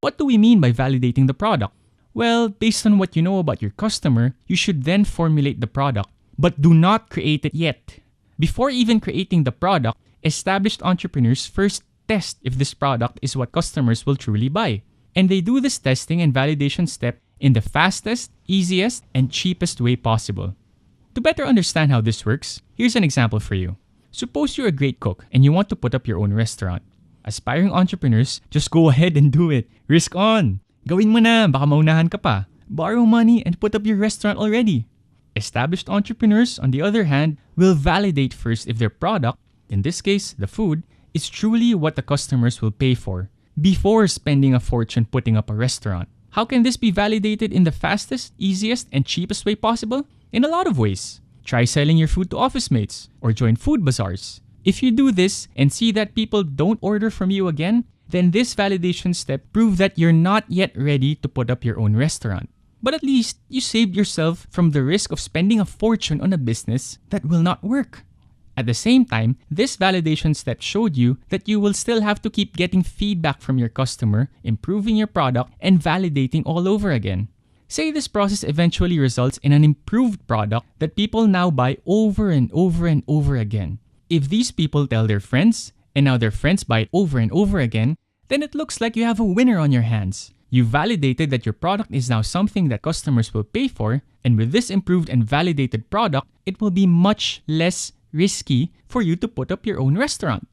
What do we mean by validating the product? Well, based on what you know about your customer, you should then formulate the product, but do not create it yet. Before even creating the product, established entrepreneurs first test if this product is what customers will truly buy. And they do this testing and validation step in the fastest, easiest, and cheapest way possible. To better understand how this works, here's an example for you. Suppose you're a great cook and you want to put up your own restaurant. Aspiring entrepreneurs, just go ahead and do it. Risk on! Gawin mo na, baka maunahan ka pa. Borrow money and put up your restaurant already. Established entrepreneurs, on the other hand, will validate first if their product, in this case, the food, is truly what the customers will pay for, before spending a fortune putting up a restaurant. How can this be validated in the fastest, easiest, and cheapest way possible? In a lot of ways. Try selling your food to office mates, or join food bazaars. If you do this and see that people don't order from you again, then this validation step proves that you're not yet ready to put up your own restaurant. But at least you saved yourself from the risk of spending a fortune on a business that will not work. At the same time, this validation step showed you that you will still have to keep getting feedback from your customer, improving your product, and validating all over again. Say this process eventually results in an improved product that people now buy over and over and over again. If these people tell their friends, and now their friends buy it over and over again, then it looks like you have a winner on your hands. You validated that your product is now something that customers will pay for, and with this improved and validated product, it will be much less risky for you to put up your own restaurant.